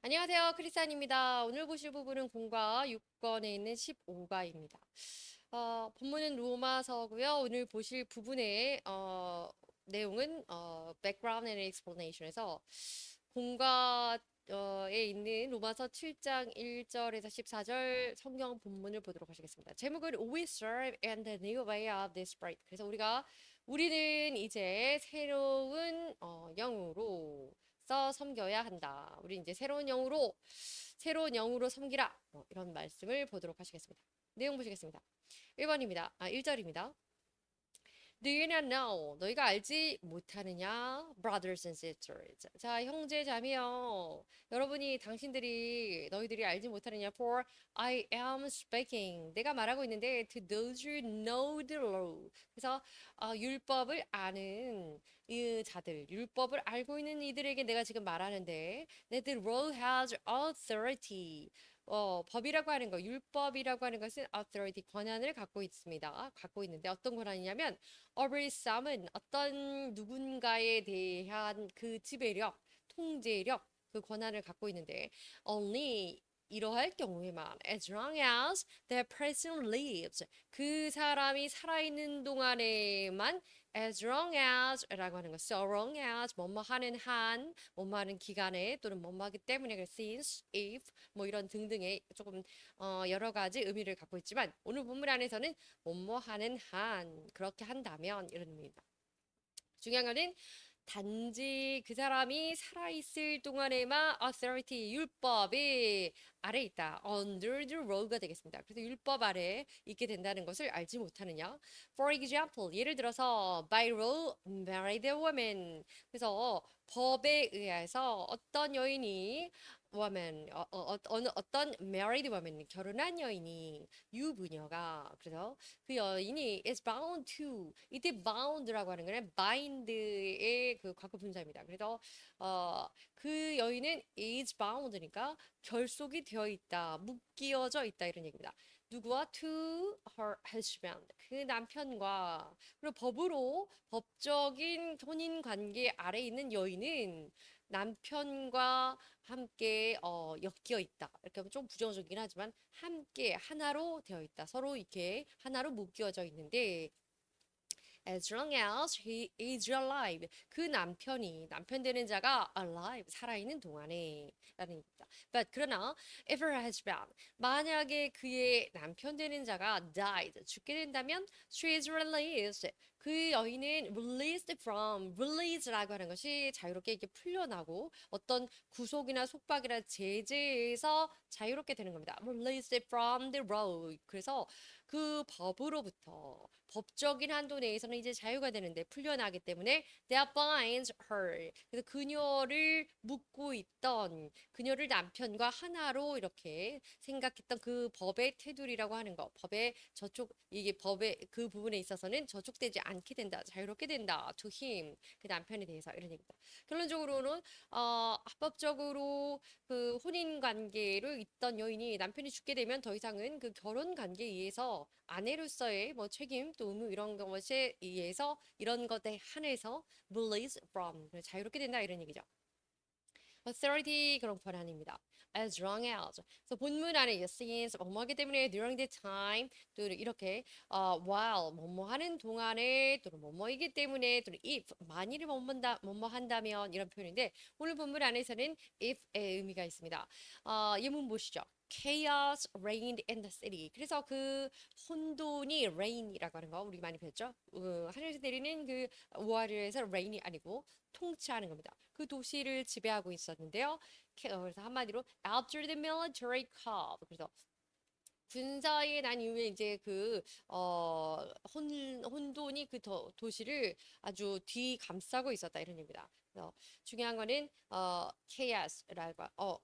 안녕하세요. 크리스찬입니다. 오늘 보실 부분은 공과 6권에 있는 15가입니다. 본문은 로마서고요. 오늘 보실 부분의 내용은 background and explanation에서 공과에 있는 로마서 7장 1절에서 14절 성경 본문을 보도록 하시겠습니다. 제목은 We serve and the new way of this bread. 그래서 우리는 이제 새로운 영으로 써 섬겨야 한다. 우리 이제 새로운 영으로 섬기라. 이런 말씀을 보도록 하시겠습니다. 내용 보시겠습니다. 1절입니다. Do you not know? 너희가 알지 못하느냐? Brothers and sisters. 자, 형제 자매요. 너희들이 알지 못하느냐? For I am speaking. 내가 말하고 있는데 to those who know the law. 그래서 율법을 아는 이 자들, 율법을 알고 있는 이들에게 내가 지금 말하는데 that the law has authority. 법이라고 하는 거, 율법이라고 하는 것은 authority, 권한을 갖고 있습니다. 갖고 있는데 어떤 권한이냐면 over some은 어떤 누군가에 대한 그 지배력, 통제력, 그 권한을 갖고 있는데 only 이러할 경우에만 as long as the person lives 그 사람이 살아있는 동안에만 as long as 라고 하는 거 so long as 뭐뭐 하는 한 뭐뭐 하는 기간에 또는 뭐뭐 하기 때문에 since if 뭐 이런 등등의 조금 여러 가지 의미를 갖고 있지만 오늘 본문 안에서는 뭐뭐 하는 한 그렇게 한다면 이런 의미입니다. 중요한 거는 단지 그 사람이 살아있을 동안에만 authority, 율법이 아래 있다. under the law가 되겠습니다. 그래서 율법 아래 있게 된다는 것을 알지 못하느냐. For example, 예를 들어서 by law married woman. 그래서 법에 의해서 어떤 여인이 woman, 어떤 married woman, 결혼한 여인이 유부녀가 그래서 그 여인이 is bound to 이때 bound라고 하는 거는 bind의 그 과거 분사입니다. 그래서 그 여인은 is bound니까 결속이 되어 있다, 묶이어져 있다 이런 얘기입니다. 누구와 to her husband 그 남편과 그리고 법적인 혼인 관계 아래 있는 여인은 남편과 함께 엮여 있다. 이렇게 하면 좀 부정적이긴 하지만 함께 하나로 되어 있다. 서로 이렇게 하나로 묶여져 있는데 as long as he is alive. 그 남편 되는 자가 alive 살아있는 동안에 라는 얘기입니다. But 그러나 if her husband 만약에 그의 남편 되는 자가 died 죽게 된다면 she is released. 그 여인은 release라고 하는 것이 자유롭게 이렇게 풀려나고 어떤 구속이나 속박이나 제재에서 자유롭게 되는 겁니다. released from the law. 그래서 그 법으로부터 법적인 한도 내에서는 이제 자유가 되는데 풀려나기 때문에 that binds her. 그래서 그녀를 묶고 있던 그녀를 남편과 하나로 이렇게 생각했던 그 법의 테두리라고 하는 거. 이게 법의 그 부분에 있어서는 저촉되지 않게 된다. 자유롭게 된다. to him. 그 남편에 대해서 이런 얘기입니다. 결론적으로는 합법적으로 그 혼인 관계로 있던 여인이 남편이 죽게 되면 더 이상은 그 결혼 관계에 의해서 아내로서의 뭐 책임 또 의무 이런 것에 의해서 이런 것에 한해서 release from 자유롭게 된다 이런 얘기죠. authority 그런 권한입니다. as long as. 그래서 본문 안에 since 뭐뭐하기 때문에 during the time 또 이렇게 while 뭐뭐 하는 동안에 또는 뭐뭐이기 때문에 또는 if 만일을 뭐뭐 한다면 이런 표현인데 오늘 본문 안에서는 if의 의미가 있습니다. 예문 보시죠. chaos reigned in the city. 그래서 그 혼돈이 rain이라고 하는 거 우리 많이 배웠죠? 하늘에서 내리는 그 우하르에서 rain이 아니고 통치하는 겁니다. 그 도시를 지배하고 있었는데요. 그래서 한마디로 after the military coup. 그래서 군사에 난 이후에 이제 혼돈이 도시를 아주 뒤감싸고 있었다 이런 얘기입니다. 그래서 중요한 거는 chaos라고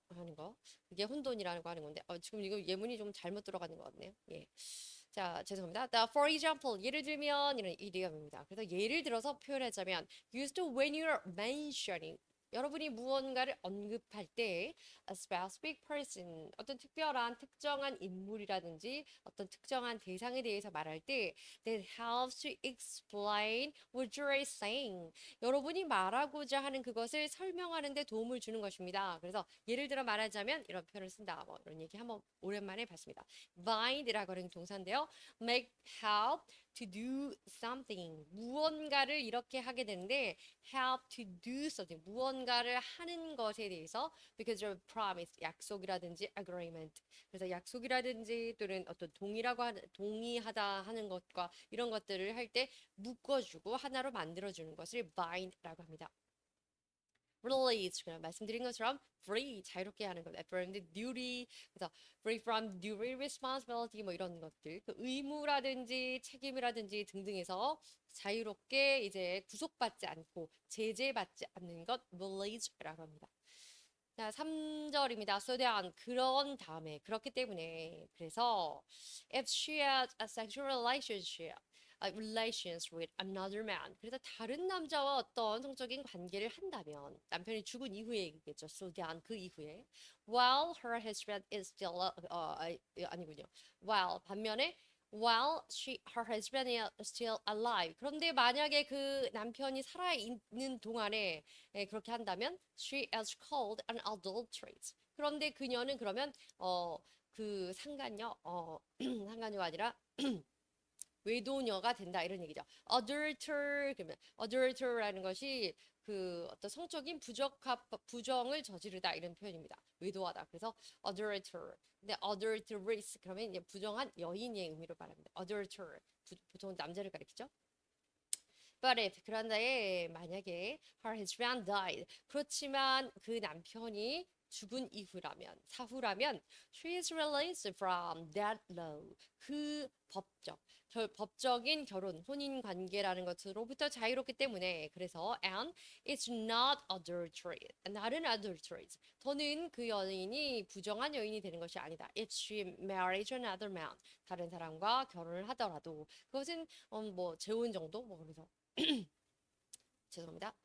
하는 거 그게 혼돈이라고 하는 건데 지금 이거 예문이 좀 잘못 들어가는 것 같네요. 예. 자, 죄송합니다. For example, 예를 들면 이런 이디엄입니다. 그래서 예를 들어서 표현하자면 used to when you're mentioning 여러분이 무언가를 언급할 때 a specific person, 어떤 특별한 특정한 인물이라든지 어떤 특정한 대상에 대해서 말할 때 that helps to explain what you're saying. 여러분이 말하고자 하는 그것을 설명하는 데 도움을 주는 것입니다. 그래서 예를 들어 말하자면 이런 표현을 쓴다. 뭐 이런 얘기 한번 오랜만에 봤습니다. bind라고 하는 동사인데요. make help to do something. 무언가를 이렇게 하게 되는데 help to do something. 무언가를 하는 것에 대해서 because of promise. 약속이라든지 agreement. 그래서 약속이라든지 또는 어떤 동의하다 하는 것과 이런 것들을 할 때 묶어주고 하나로 만들어주는 것을 bind라고 합니다. release 그냥 말씀드린 것처럼 free 자유롭게 하는 것, from the duty 그래서 free from duty responsibility 뭐 이런 것들 그 의무라든지 책임이라든지 등등에서 자유롭게 이제 구속받지 않고 제재받지 않는 것 release라고 합니다. 자, 3절입니다. so then 그런 다음에 그렇기 때문에 그래서 if she has a sexual relations with another man. 그래서 다른 남자와 어떤 성적인 관계를 한다면 남편이 죽은 이후에 얘기겠죠. so then 그 이후에 while her husband is still 아니군요. while 반면에 while her husband is still alive. 그런데 만약에 그 남편이 살아 있는 동안에 그렇게 한다면 she is called an adulteress. 그런데 그녀는 그러면 그 상간녀 상간녀가 아니라 외도녀가 된다 이런 얘기죠. adulter 그러면 adulter라는 것이 그 어떤 성적인 부정을 저지르다 이런 표현입니다. 외도하다. 그래서 adulter. 근데 adulteress 그러면 이제 부정한 여인의 의미로 말합니다. adulter 보통 남자를 가리키죠. But if 그런데 만약에 her husband died 그렇지만 그 남편이 죽은 이후라면 사후라면 she is released from that law 그 법적인 결혼 혼인 관계라는 것으로부터 자유롭기 때문에 그래서 and it's not adultery 다른 adultery 더는 그 여인이 부정한 여인이 되는 것이 아니다. If she married another man 다른 사람과 결혼을 하더라도 그것은 뭐 재혼 정도 뭐 그래서 죄송합니다.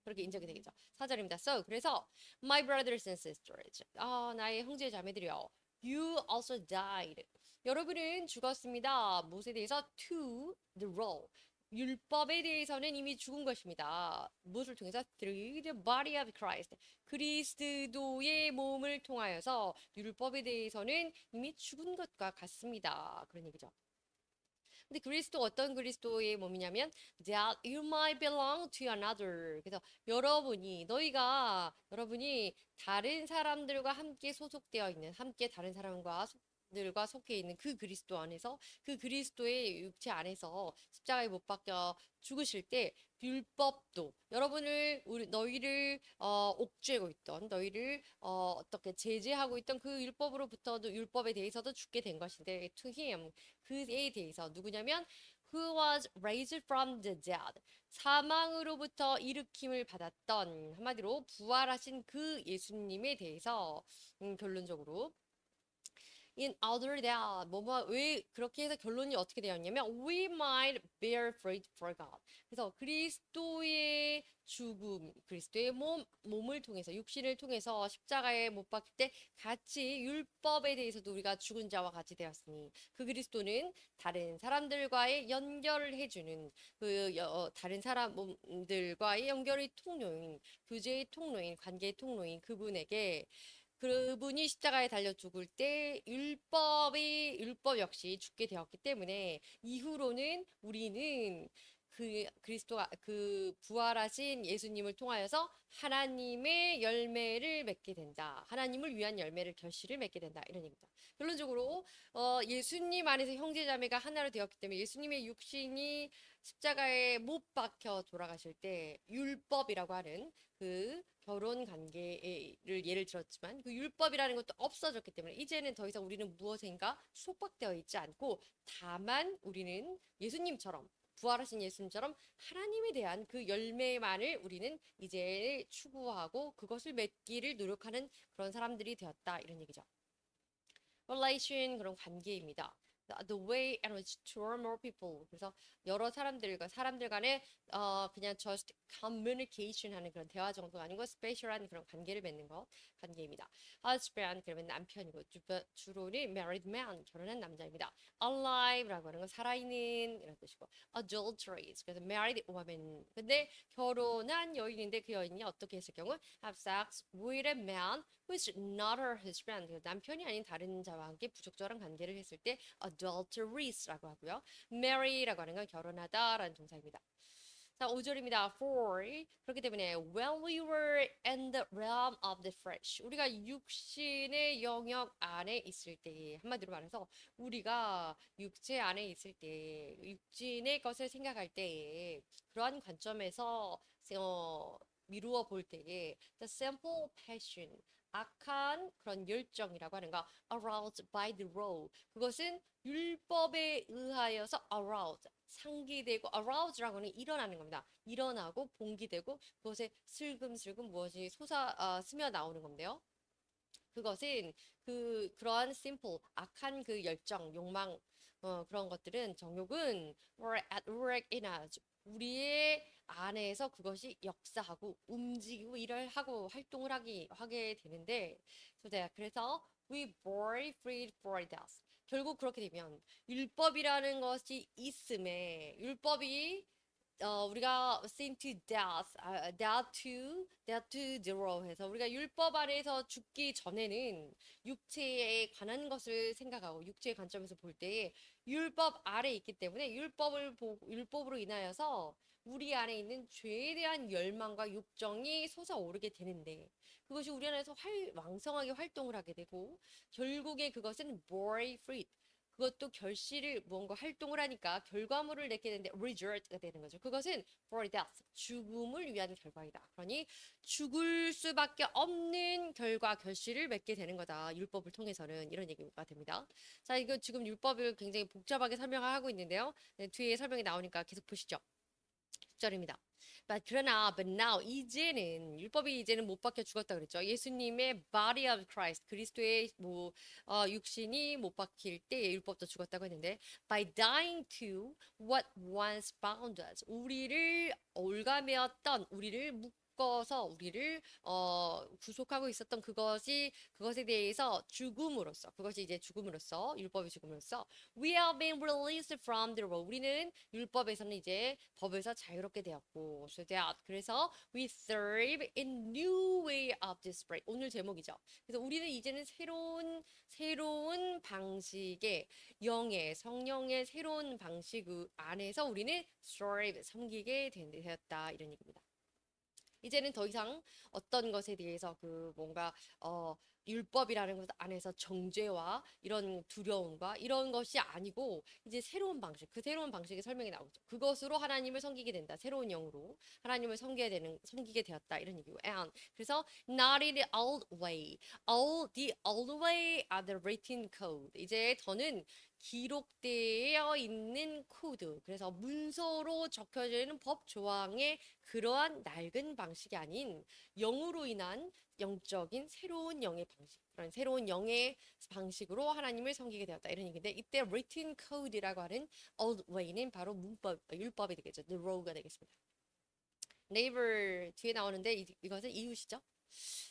그렇게 인정이 되겠죠. 4절입니다. So 그래서 my brothers and sisters 나의 형제 자매들이여 you also died. 여러분은 죽었습니다. 무엇에 대해서? To the law. 율법에 대해서는 이미 죽은 것입니다. 무엇을 통해서? Through the body of Christ. 그리스도의 몸을 통하여서 율법에 대해서는 이미 죽은 것과 같습니다. 그런 얘기죠. 근데 그리스도 어떤 그리스도의 몸이냐면 that you might belong to another. 그래서 여러분이 다른 사람들과 함께 소속되어 있는 함께 다른 사람과 들과 속해 있는 그 그리스도 안에서 그 그리스도의 육체 안에서 십자가에 못 박혀 죽으실 때 율법도 너희를 옥죄고 있던 너희를 어떻게 제재하고 있던 그 율법으로부터도 율법에 대해서도 죽게 된 것인데 to him 그에 대해서 누구냐면 who was raised from the dead 사망으로부터 일으킴을 받았던 한마디로 부활하신 그 예수님에 대해서 결론적으로 in order that 왜 그렇게 해서 결론이 어떻게 되었냐면 we might bear fruit for God. 그래서 그리스도의 죽음, 그리스도의 몸을 통해서 육신을 통해서 십자가에 못 박힐 때 같이 율법에 대해서도 우리가 죽은 자와 같이 되었으니 그 그리스도는 다른 사람들과의 연결을 해주는 다른 사람들과의 연결의 통로인 교제의 통로인 관계의 통로인 그분이 십자가에 달려 죽을 때 율법 역시 죽게 되었기 때문에 이후로는 우리는 그리스도가 그 부활하신 예수님을 통하여서 하나님의 열매를 맺게 된다. 하나님을 위한 열매를 결실을 맺게 된다. 이런 얘기입니다. 결론적으로 예수님 안에서 형제자매가 하나로 되었기 때문에 예수님의 육신이 십자가에 못 박혀 돌아가실 때 율법이라고 하는 그 결혼 관계를 예를 들었지만 그 율법이라는 것도 없어졌기 때문에 이제는 더 이상 우리는 무엇인가 속박되어 있지 않고 다만 우리는 예수님처럼 부활하신 예수님처럼 하나님에 대한 그 열매만을 우리는 이제 추구하고 그것을 맺기를 노력하는 그런 사람들이 되었다 이런 얘기죠. relation 그런 관계입니다. the way in which two or more people. 그래서 여러 사람들 간에 그냥 just communication 하는 그런 대화 정도가 아니고 스페셜한 그런 관계를 맺는 것 관계입니다. husband 그러면 남편이고 주로는 married man 결혼한 남자입니다. alive라고 하는 건 살아있는 이런 뜻이고 adulteries 그래서 married woman 근데 결혼한 여인인데 그 여인이 어떻게 했을 경우 have sex with a man who is not her husband 남편이 아닌 다른 자와 함께 부적절한 관계를 했을 때 adulteries라고 하고요. marry라고 하는 건 결혼하다라는 동사입니다. 자, 5절입니다. For 그렇기 때문에 when we were in the realm of the flesh 우리가 육신의 영역 안에 있을 때 한마디로 말해서 우리가 육체 안에 있을 때 육신의 것을 생각할 때에 그러한 관점에서 미루어 볼 때에 the simple passion 악한 그런 열정이라고 하는 거 aroused by the law 그것은 율법에 의하여서 aroused 상기되고 arouse라고 하는 일어나는 겁니다. 일어나고 봉기되고 그것에 슬금슬금 무엇이 스며 나오는 건데요. 그것은 그러한 simple 악한 그 열정, 욕망 그런 것들은 정욕은 were at work in us 우리의 안에서 그것이 역사하고 움직이고 일을 하고 활동을 하게 되는데 그래서 we bore fruit for death 결국 그렇게 되면 율법이라는 것이 있음에 율법이 우리가 sin to death, death to zero 해서 우리가 율법 아래에서 죽기 전에는 육체에 관한 것을 생각하고 육체의 관점에서 볼 때에 율법 아래 있기 때문에 율법으로 인하여서 우리 안에 있는 죄에 대한 열망과 욕정이 솟아오르게 되는데 그것이 우리 안에서 왕성하게 활동을 하게 되고 결국에 그것은 bore fruit 그것도 결실을 무언가 활동을 하니까 결과물을 맺게 되는데 result가 되는 거죠. 그것은 for death, 죽음을 위한 결과이다. 그러니 죽을 수밖에 없는 결실을 맺게 되는 거다. 율법을 통해서는 이런 얘기가 됩니다. 자, 이거 지금 율법을 굉장히 복잡하게 설명을 하고 있는데요. 네, 뒤에 설명이 나오니까 계속 보시죠. 10절입니다. but now 이제는 율법이 이제는 못 박혀 죽었다 그랬죠. 예수님의 body of Christ 그리스도의 육신이 못 박힐 때 율법도 죽었다고 했는데 by dying to what once bound us 우리를 올가매었던 우리를 묶어서 우리를 구속하고 있었던 그것에 대해서 죽음으로써 그것이 이제 죽음으로써 율법의 죽음으로써 we have been released from the law 우리는 율법에서는 이제 법에서 자유롭게 되었고 그래서 we serve in new way of this bread 오늘 제목이죠. 그래서 우리는 이제는 새로운 방식의 성령의 새로운 방식 안에서 우리는 serve 섬기게 되었다 이런 얘기입니다. 이제는 더 이상 어떤 것에 대해서 뭔가 율법이라는 것 안에서 정죄와 이런 두려움과 이런 것이 아니고 이제 새로운 방식, 그 새로운 방식의 설명이 나오죠. 그것으로 하나님을 섬기게 된다. 새로운 영으로 하나님을 섬기게 되었다. 이런 얘기고. And 그래서 not in the old way. The old way are the written code. 이제 더는 기록되어 있는 코드. 그래서 문서로 적혀져 있는 법 조항의 그러한 낡은 방식이 아닌 영으로 인한 영적인 새로운 영의 방식, 그런 새로운 영의 방식으로 하나님을 섬기게 되었다. 이런 얘기인데 이때 written code이라고 하는 old way는 바로 율법이 되겠죠. the law가 되겠습니다. neighbor 뒤에 나오는데 이것은 이웃이죠.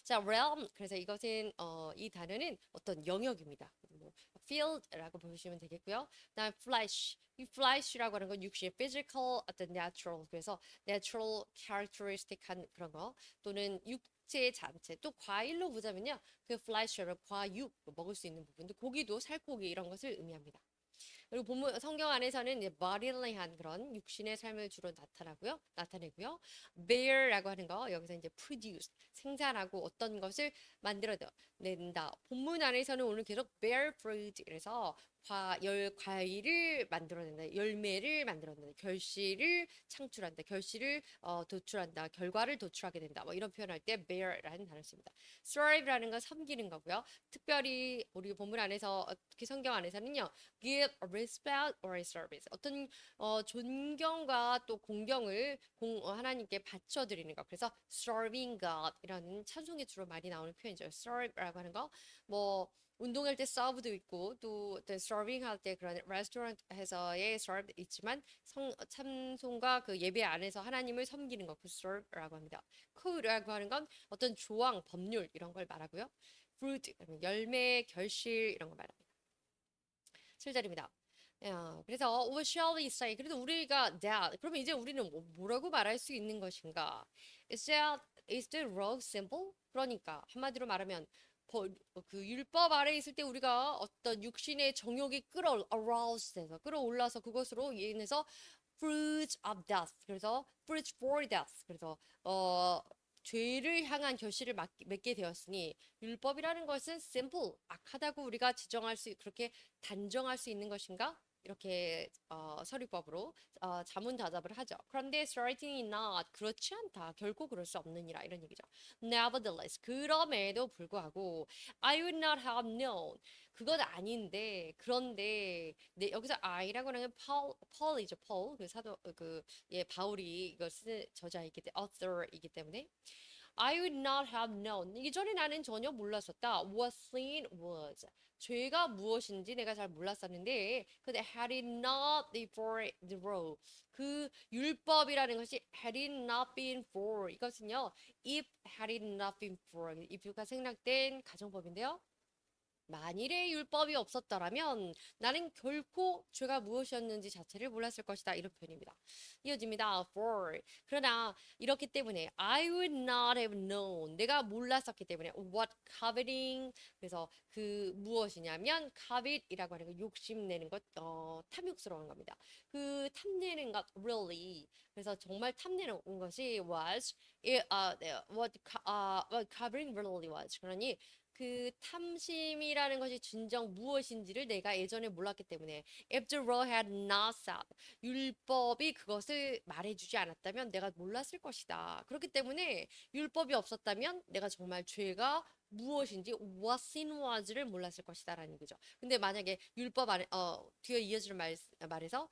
자, realm 그래서 이것은 이 단어는 어떤 영역입니다. 뭐 field라고 보시면 되겠고요. 그다음 flesh 이 flesh라고 하는 건 육신의 physical 어떤 natural 그래서 natural characteristic한 그런 거 또는 육체 자체 또 과일로 보자면요 그 flesh를 과육 먹을 수 있는 부분도 고기도 살코기 이런 것을 의미합니다. 그리고 본문 성경 안에서는 이제 bodyly한 그런 육신의 삶을 주로 나타내고요. bear라고 하는 거 여기서 이제 produce 생산하고 어떤 것을 만들어낸다. 본문 안에서는 오늘 계속 bear fruit 그래서 과일을 만들어낸다. 열매를 만들어낸다. 결실을 창출한다. 도출한다. 결과를 도출하게 된다. 뭐 이런 표현할 때 bear라는 단어를 씁니다. thrive라는 건 섬기는 거고요. 특별히 우리 본문 안에서 특히 성경 안에서는요. give respect or service 어떤 존경과 또 공경을 하나님께 바쳐드리는 것 그래서 serving God 이라는 찬송에 주로 많이 나오는 표현이죠. serve라고 하는 거 뭐 운동할 때 serve도 있고 또 serving 할 때 그런 레스토랑에서의 serve 있지만 참송과 그 예배 안에서 하나님을 섬기는 거 그 serve라고 합니다. co라고 하는 건 어떤 조항, 법률 이런 걸 말하고요. fruit 열매, 결실 이런 거 말합니다. 7절입니다. 그래서 what shall we say? 그래도 우리가 that 그러면 이제 우리는 뭐라고 말할 수 있는 것인가? Is the law simple? 그러니까 한마디로 말하면 그 율법 아래 있을 때 우리가 어떤 육신의 정욕이 aroused해서 끌어올라서 그것으로 인해서 fruit of death 그래서 fruit for death 그래서 죄를 향한 결실을 맺게 되었으니 율법이라는 것은 simple 악하다고 우리가 지정할 수 그렇게 단정할 수 있는 것인가? 이렇게 서리법으로 자문다잡을 하죠. 그런데 certainly not 그렇지 않다. 결코 그럴 수 없느니라 이런 얘기죠. Nevertheless 그럼에도 불구하고 I would not have known 그건 아닌데 그런데 여기서 I라고 하는 Paul이죠. Paul 그 사도 바울이 이걸 쓴 저자이기 때문에 author이기 때문에 I would not have known. 이전에 나는 전혀 몰랐었다. What sin was. 죄가 무엇인지 내가 잘 몰랐었는데, 근데 had it not been for the law. 그 율법이라는 것이 had it not been for. 이것은요, if had it not been for. if가 생략된 가정법인데요. 만일에 율법이 없었더라면 나는 결코 죄가 무엇이었는지 자체를 몰랐을 것이다. 이런 표현입니다. 이어집니다. For. 그러나 이렇기 때문에 I would not have known. 내가 몰랐었기 때문에 what coveting. 그래서 그 무엇이냐면 covet이라고 하는 거 욕심내는 것, 탐욕스러운 겁니다. 그 탐내는 것 really. 그래서 정말 탐내는 것이 was what covering really was. 그러니 그 탐심이라는 것이 진정 무엇인지를 내가 예전에 몰랐기 때문에 if the law had not said 율법이 그것을 말해주지 않았다면 내가 몰랐을 것이다. 그렇기 때문에 율법이 없었다면 내가 정말 죄가 무엇인지 what sin was를 몰랐을 것이다라는 얘기죠. 근데 만약에 율법 안에 뒤에 이어지는 말에서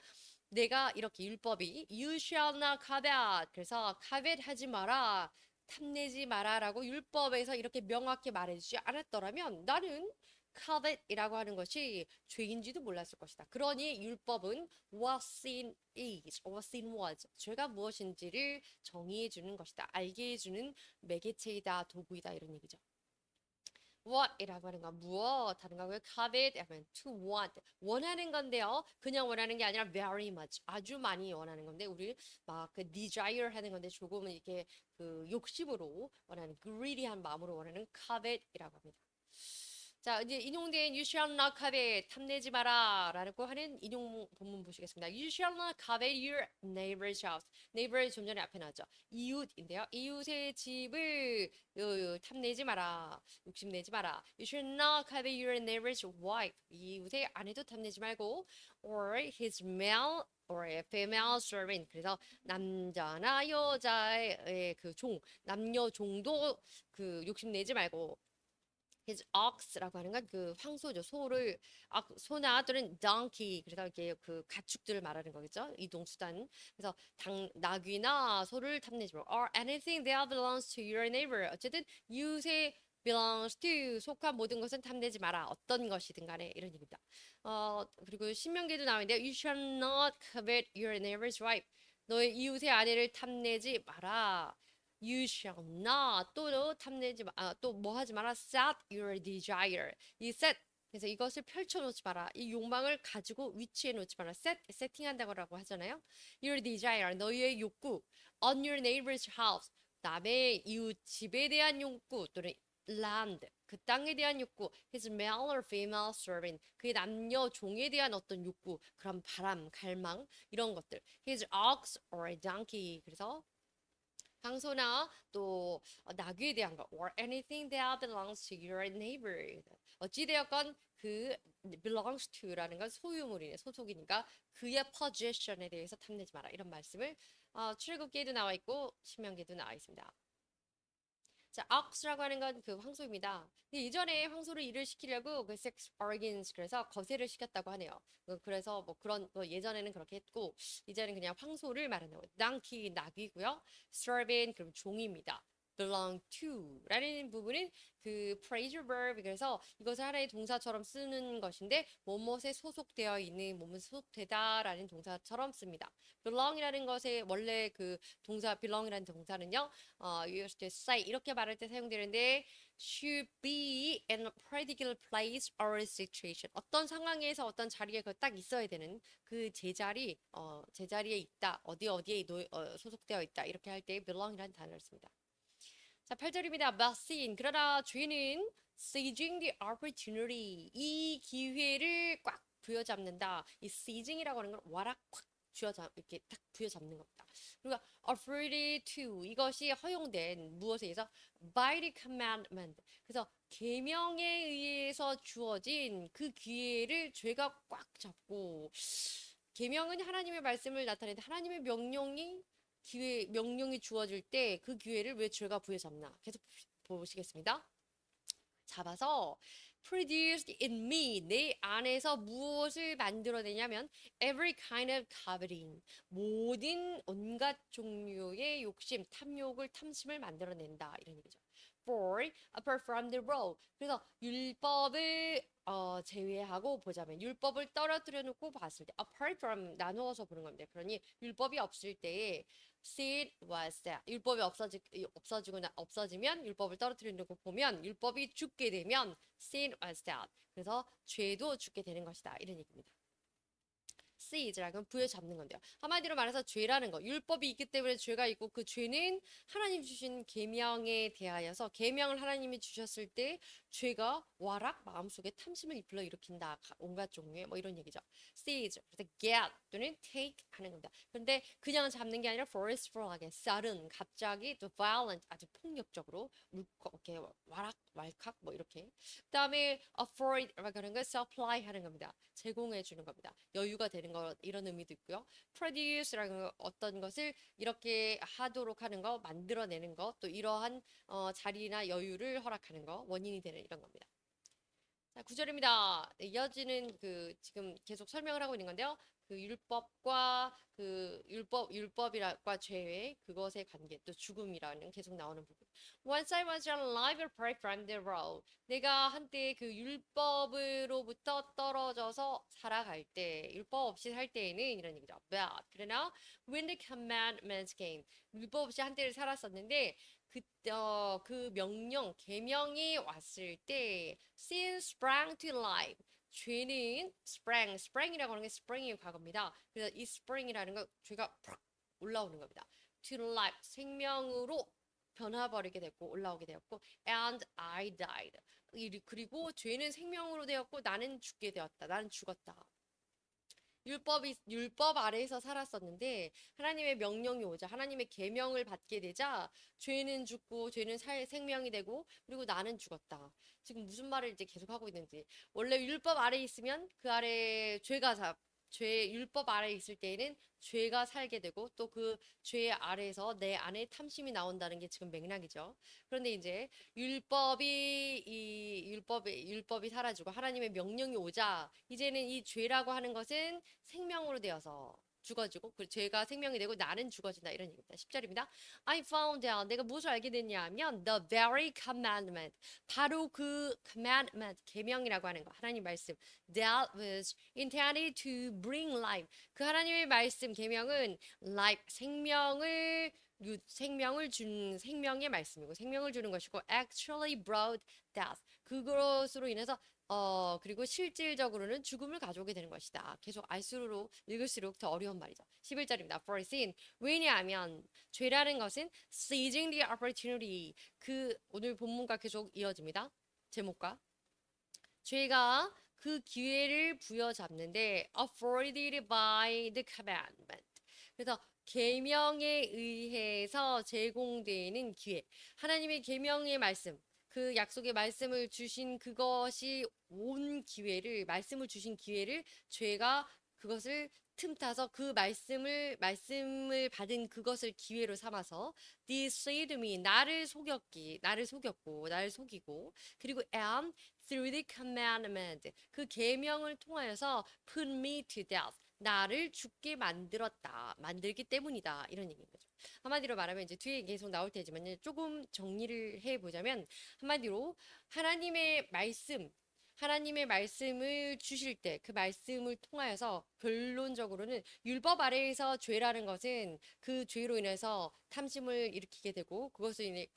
내가 이렇게 율법이 you shall not covet 그래서 covet 하지 마라 탐내지 마라라고 율법에서 이렇게 명확히 말해주지 않았더라면 나는 covet이라고 하는 것이 죄인지도 몰랐을 것이다. 그러니 율법은 what sin is, what sin was, 죄가 무엇인지를 정의해 주는 것이다. 알게 해주는 매개체이다, 도구이다 이런 얘기죠. what이라고 하는 건 무엇 하는 거고요. covet 하면 to want 원하는 건데요. 그냥 원하는 게 아니라 very much 아주 많이 원하는 건데 우리 막 그 desire 하는 건데 조금은 이렇게 그 욕심으로 원하는 greedy한 마음으로 원하는 covet이라고 합니다. 자, 이제 인용된 you shall not covet 탐내지 마라 라고 하는 인용 본문 보시겠습니다. You shall not covet your neighbor's house. neighbor 좀 전에 앞에 나왔죠. 이웃인데요. 이웃의 집을 탐내지 마라. 욕심내지 마라. You should not covet your neighbor's wife. 이웃의 아내도 탐내지 말고 or his male or a female servant. 그래서 남자나 여자의 그 남녀 종도 그 욕심내지 말고 his ox라고 하는 건 그 황소죠. 소나 또는 donkey 그래서 이게 그 가축들을 말하는 거겠죠. 이동 수단. 그래서 나귀나 소를 탐내지 말고 or anything that belongs to your neighbor. 어쨌든 이웃에 belongs to 속한 모든 것은 탐내지 마라. 어떤 것이든 간에 이런 얘기입니다. 그리고 신명기도 나오는데 you shall not covet your neighbor's wife. 너의 이웃의 아내를 탐내지 마라. You shall not 또 탐내지 또 뭐 하지 마라 set your desire 이 set 그래서 이것을 펼쳐놓지 마라 이 욕망을 가지고 위치해 놓지 마라 세팅한다고 하잖아요 your desire 너희의 욕구 on your neighbor's house 남의 이웃 집에 대한 욕구 또는 land 그 땅에 대한 욕구 his male or female servant 그의 남녀 종에 대한 어떤 욕구 그런 바람 갈망 이런 것들 his ox or a donkey 그래서 황소나 또 나귀에 대한 거 or anything that belongs to your neighbor 어찌되었건 그 belongs to라는 건 소유물이네 소속이니까 그의 possession에 대해서 탐내지 마라 이런 말씀을 출애굽기에도 나와 있고 신명기에도 나와 있습니다. 자, ox라고 하는 건 그 황소입니다. 근데 이전에 황소를 일을 시키려고 그 sex organs 그래서 거세를 시켰다고 하네요. 그래서 뭐 그런 예전에는 그렇게 했고 이제는 그냥 황소를 말하는 거예요. donkey 나귀고요. servant 그럼 종입니다. belong to 라는 부분은 그 phrasal verb 그래서 이것을 하나의 동사처럼 쓰는 것인데 뭐뭇에 소속되어 있는 뭐뭇에 소속되다라는 동사처럼 씁니다. belong이라는 것의 원래 그 동사 belong이라는 동사는요. you used to say 이렇게 말할 때 사용되는데 should be in a particular place or situation 어떤 상황에서 어떤 자리에 그 딱 있어야 되는 그 제자리에 있다 어디에 소속되어 있다 이렇게 할 때 belong이라는 단어를 씁니다. 자, 8절입니다. But sin 그러나 죄는 seizing the opportunity 이 기회를 꽉 부여잡는다. 이 seizing이라고 하는 건 와락 꽉 쥐어잡 이렇게 딱 부여잡는 겁니다. 그리고 authority to 이것이 허용된 무엇에 의해서 by the commandment 그래서 계명에 의해서 주어진 그 기회를 죄가 꽉 잡고 계명은 하나님의 말씀을 나타내는데 하나님의 명령이 주어질 때 그 기회를 왜 죄가 부여잡나 계속 보시겠습니다. 잡아서 produced in me 내 안에서 무엇을 만들어내냐면 every kind of coveting 모든 온갖 종류의 욕심, 탐심을 만들어낸다 이런 얘기죠. For apart from the law 그래서 율법을 제외하고 보자면 율법을 떨어뜨려 놓고 봤을 때 apart from 나누어서 보는 겁니다. 그러니 율법이 없을 때에 sin was that 율법이 없어지면 율법을 떨어뜨려 놓고 보면 율법이 죽게 되면 sin was that 그래서 죄도 죽게 되는 것이다 이런 얘기입니다. seize라는 건 부여잡는 건데요. 한마디로 말해서 죄라는 거, 율법이 있기 때문에 죄가 있고 그 죄는 하나님 주신 계명에 대하여서 계명을 하나님이 주셨을 때 죄가 와락 마음속에 탐심을 불러일으킨다. 온갖 종류의 뭐 이런 얘기죠. seize, 그래서 get 또는 take 하는 겁니다. 그런데 그냥 잡는 게 아니라 forceful하게, sudden, 갑자기 또 violent, 아주 폭력적으로 이렇게 와락, 왈칵 뭐 이렇게. 그다음에 afford라고 하는 건 supply 하는 겁니다. 제공해 주는 겁니다. 여유가 되는 것 이런 의미도 있고요. produce라는 어떤 것을 이렇게 하도록 하는 거, 만들어내는 것, 또 이러한 자리나 여유를 허락하는 거, 원인이 되는 이런 겁니다. 자, 9절입니다. 네, 이어지는 그 지금 계속 설명을 하고 있는 건데요. 그 율법과 율법과 죄의 그것의 관계 또 죽음이라는 계속 나오는 부분. Once I was alive apart from the law. 내가 한때 그 율법으로부터 떨어져서 살아갈 때 율법 없이 살 때에는 이런 얘기죠. But 그러나 when the commandments came 율법 없이 한때를 살았었는데 그 명령, 계명이 왔을 때 sin sprang to life. 죄는 sprang이라고 하는 게 spring의 과거입니다. 그래서 이 spring이라는 건 죄가 팍 올라오는 겁니다. to life, 생명으로 변화버리게 됐고 올라오게 되었고 and I died. 그리고 죄는 생명으로 되었고 나는 죽게 되었다. 나는 죽었다. 율법 아래에서 살았었는데 하나님의 명령이 오자 하나님의 계명을 받게 되자 죄는 죽고 죄는 생명이 되고 그리고 나는 죽었다. 지금 무슨 말을 이제 계속 하고 있는지 원래 율법 아래에 있으면 그 아래 율법 아래에 있을 때에는 죄가 살게 되고 또 그 죄 아래에서 내 안에 탐심이 나온다는 게 지금 맥락이죠. 그런데 이제 율법이 사라지고 하나님의 명령이 오자 이제는 이 죄라고 하는 것은 생명으로 되어서 죽어지고 그 죄가 생명이 되고 나는 죽어진다 이런 얘기입니다. 10절입니다. I found out 내가 무엇을 알게 됐냐면 the very commandment 바로 그 commandment 계명이라고 하는 거 하나님 말씀 that was intended to bring life 그 하나님의 말씀 계명은 life 생명을 준 생명의 말씀이고 생명을 주는 것이고 actually brought death 그것으로 인해서 그리고 실질적으로는 죽음을 가져오게 되는 것이다. 계속 읽을수록 더 어려운 말이죠. 11절입니다. For sin. 왜냐하면 죄라는 것은 seizing the opportunity. 오늘 본문과 계속 이어집니다. 제목과. 죄가 그 기회를 부여잡는데 afforded by the commandment. 그래서 계명에 의해서 제공되는 기회. 하나님의 계명의 말씀. 그 약속의 말씀을 주신 그것이 말씀을 주신 기회를 죄가 그것을 틈타서 그 말씀을 받은 그것을 기회로 삼아서 deceived me 나를 속였고 나를 속이고 그리고 and through the commandment 그 계명을 통하여서 put me to death 나를 죽게 만들기 때문이다. 이런 얘기인 거죠. 한마디로 말하면 이제 뒤에 계속 나올 테지만 조금 정리를 해보자면 한마디로 하나님의 말씀, 하나님의 말씀을 주실 때 그 말씀을 통하여서 결론적으로는 율법 아래에서 죄라는 것은 그 죄로 인해서 탐심을 일으키게 되고 그것을 인해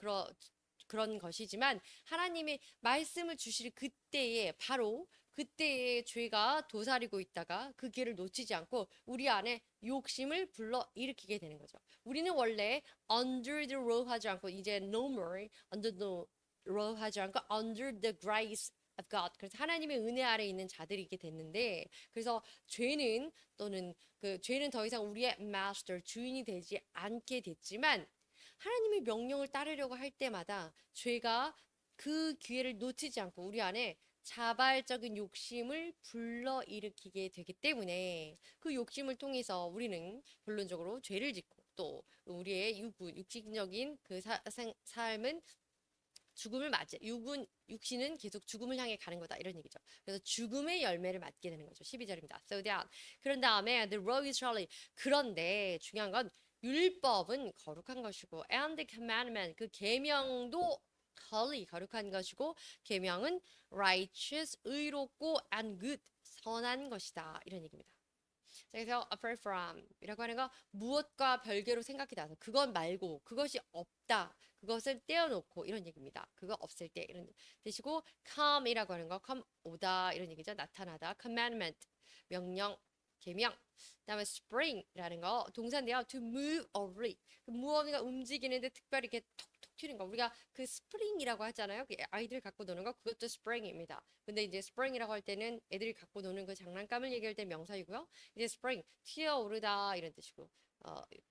그런 것이지만 하나님의 말씀을 주실 그때에 바로 그때의 죄가 도사리고 있다가 그 길을 놓치지 않고 우리 안에 욕심을 불러 일으키게 되는 거죠. 우리는 원래 under the law 하지 않고 이제 no more under the law 하지 않고 under the grace of God. 그래서 하나님의 은혜 아래 있는 자들이게 됐는데 그래서 죄는 또는 그 죄는 더 이상 우리의 master 주인이 되지 않게 됐지만 하나님의 명령을 따르려고 할 때마다 죄가 그 기회를 놓치지 않고 우리 안에 자발적인 욕심을 불러일으키게 되기 때문에 그 욕심을 통해서 우리는 결론적으로 죄를 짓고 또 우리의 육신적인 그 삶은 죽음을 맞이 육신은 계속 죽음을 향해 가는 거다 이런 얘기죠. 그래서 죽음의 열매를 맞게 되는 거죠. 12절입니다. So that 그런 다음에 the road is surely 그런데 중요한 건 율법은 거룩한 것이고 and the commandment 그 계명도 holy 거룩한 것이고 계명은 righteous 의롭고 and good 선한 것이다 이런 얘기입니다. 그래서 apart from 이라고 하는 거 무엇과 별개로 생각이 나서 그것 말고 그것이 없다 그것을 떼어놓고 이런 얘기입니다. 그거 없을 때 이런 뜻이고 come이라고 하는 거 come 오다 이런 얘기죠. 나타나다 commandment 명령 계명 그다음에 spring이라는 거 동사인데요. to move or read 무언가 움직이는데 특별히 이렇게 톡톡 튀는 거 우리가 그 스프링이라고 하잖아요. 아이들 갖고 노는 거 그것도 spring입니다. 근데 이제 spring이라고 할 때는 애들이 갖고 노는 그 장난감을 얘기할 때 명사이고요. 이제 spring 튀어오르다 이런 뜻이고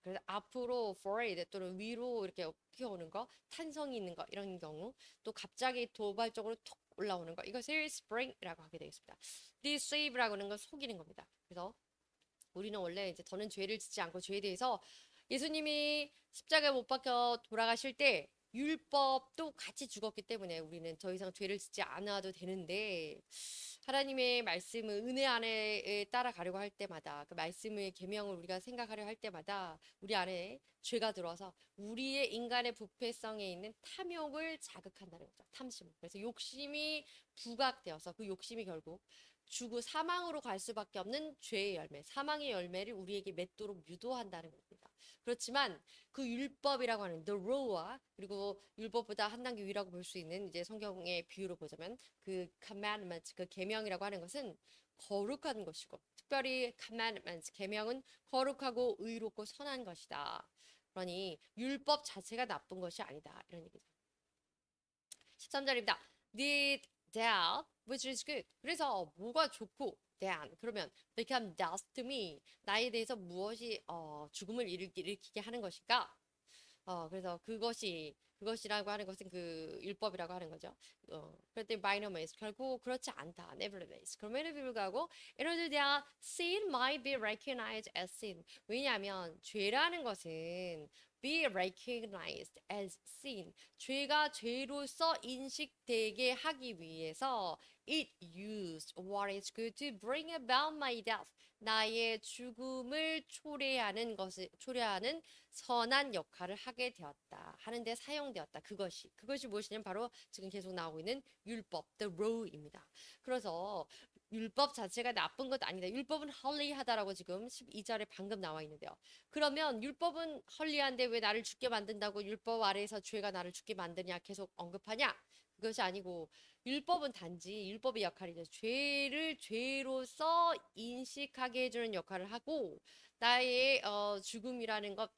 그래서 앞으로 forward 또는 위로 이렇게 튀어오는 거 탄성이 있는 거 이런 경우 또 갑자기 도발적으로 톡 올라오는 거 이것을 spring이라고 하게 되겠습니다. deceive라고 하는 건 속이는 겁니다. 그래서 우리는 원래 이제 더는 죄를 짓지 않고 죄에 대해서 예수님이 십자가에 못 박혀 돌아가실 때 율법도 같이 죽었기 때문에 우리는 더 이상 죄를 짓지 않아도 되는데 하나님의 말씀을 은혜 안에 따라가려고 할 때마다 그 말씀의 계명을 우리가 생각하려 할 때마다 우리 안에 죄가 들어와서 우리의 인간의 부패성에 있는 탐욕을 자극한다는 거죠. 탐심. 그래서 욕심이 부각되어서 그 욕심이 결국 죽고 사망으로 갈 수밖에 없는 죄의 열매, 사망의 열매를 우리에게 맺도록 유도한다는 겁니다. 그렇지만 그 율법이라고 하는 the law와 그리고 율법보다 한 단계 위라고 볼 수 있는 이제 성경의 비유로 보자면 그 commandment, 그 계명이라고 하는 것은 거룩한 것이고 특별히 commandment, 계명은 거룩하고 의롭고 선한 것이다. 그러니 율법 자체가 나쁜 것이 아니다. 이런 얘기죠. 13절입니다. Did that which is good. 그래서 뭐가 좋고 then 그러면 become death to me. 나에 대해서 무엇이 죽음을 일으키게 하는 것인가? 그래서 그것이라고 하는 것은 그 율법이라고 하는 거죠. 그런데 by no means 결국 그렇지 않다. Nevertheless. 그럼에도 불구하고 in order that sin might be recognized as sin. 왜냐하면 죄라는 것은 be recognized as sin. 죄가 죄로서 인식되게 하기 위해서 it used what is good to bring about my death. 나의 죽음을 초래하는 선한 역할을 하게 되었다. 하는데 사용되었다. 그것이 무엇이냐면 바로 지금 계속 나오고 있는 율법, the law입니다. 그래서 율법 자체가 나쁜 것 아니다. 율법은 헐리하다라고 지금 12절에 방금 나와 있는데요. 그러면 율법은 헐리한데 왜 나를 죽게 만든다고 율법 아래에서 죄가 나를 죽게 만드냐 계속 언급하냐? 그것이 아니고 율법은 단지 율법의 역할이죠. 죄를 죄로서 인식하게 해주는 역할을 하고 나의 죽음이라는 것,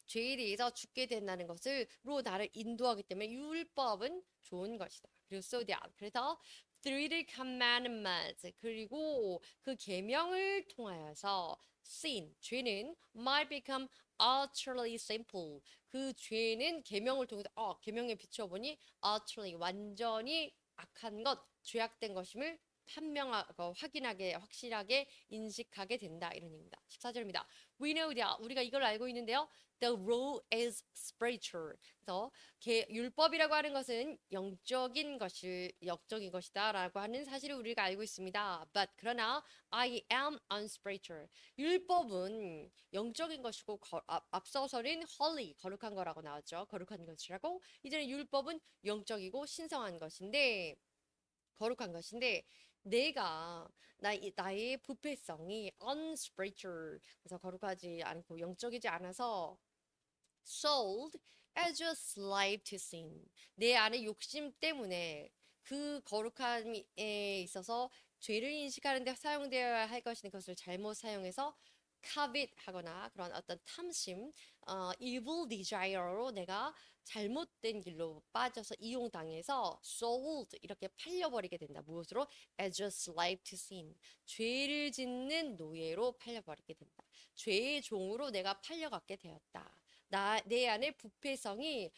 죄에 대해서 죽게 된다는 것으로 나를 인도하기 때문에 율법은 좋은 것이다. 그리고 so that 그래서 through the commandments 그리고 그 계명을 통하여서 sin 죄는 might become utterly simple 그 죄는 계명을 통해서 계명에 비추어 보니 utterly 완전히 악한 것 죄악된 것임을 판명하고 확인하게 확실하게 인식하게 된다 이런 얘기입니다. 14절입니다. We know that 우리가 이걸 알고 있는데요. The law is spiritual. 그래서 율법이라고 하는 것은 영적인 것이다라고 하는 사실을 우리가 알고 있습니다. But 그러나 I am unspiritual. 율법은 영적인 것이고 앞서서는 holy 거룩한 거라고 나왔죠. 거룩한 것이라고. 이제는 율법은 영적이고 신성한 것인데 거룩한 것인데 내가 나의 부패성이 unspiritual 그래서 거룩하지 않고 영적이지 않아서 sold as a slave to sin 내 안에 욕심 때문에 그 거룩함에 있어서 죄를 인식하는 데 사용되어야 할 것인 것을 잘못 사용해서 covet 하거나 그런 어떤 탐심, evil desire로 내가 잘못된 길로 빠져서 이용당해서 sold 이렇게 팔려버리게 된다. 무엇으로? As a slave to sin. 죄를 짓는 노예로 팔려버리게 된다. 죄의 종으로 내가 팔려가게 되었다. 내 안에 부패성이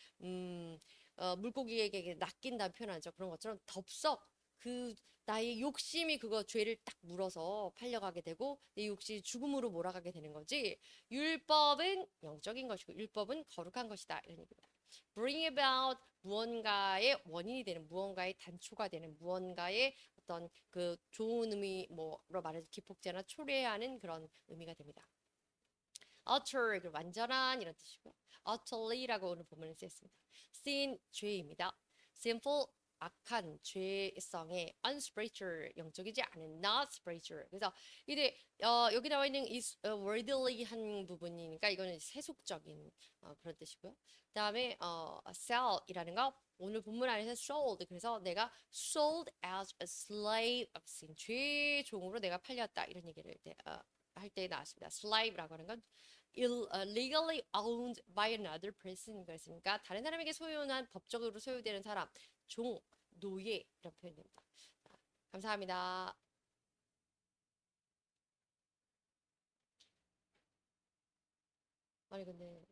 물고기에게 낚인다는 표현하죠. 그런 것처럼 덥석 그 나의 욕심이 그거 죄를 딱 물어서 팔려가게 되고 내 욕심이 죽음으로 몰아가게 되는 거지. 율법은 영적인 것이고 율법은 거룩한 것이다. 이런 얘기입니다. Bring about 무언가의 원인이 되는 무언가의 단초가 되는 무언가의 어떤 그 좋은 의미 뭐로 말해서 기폭제나 초래하는 그런 의미가 됩니다. utter 완전한 이런 뜻이고요. utterly라고 오늘 본문에 쓰였습니다. sin 죄입니다. sinful 악한 죄성의 unspiritual 영적이지 않은 not spiritual 그래서 이제 여기 나와 있는 이 worldly 한 부분이니까 이거는 세속적인 그런 뜻이고요. 그다음에 sell이라는 거 오늘 본문 안에서 sold 그래서 내가 sold as a slave of sin 죄의 종으로 내가 팔렸다 이런 얘기를 할 때 나왔습니다. slave라고 하는 건 legally owned by another person 그랬으니까 다른 사람에게 소유한 법적으로 소유되는 사람 종, 노예 이런 표현입니다. 감사합니다. 아니 근데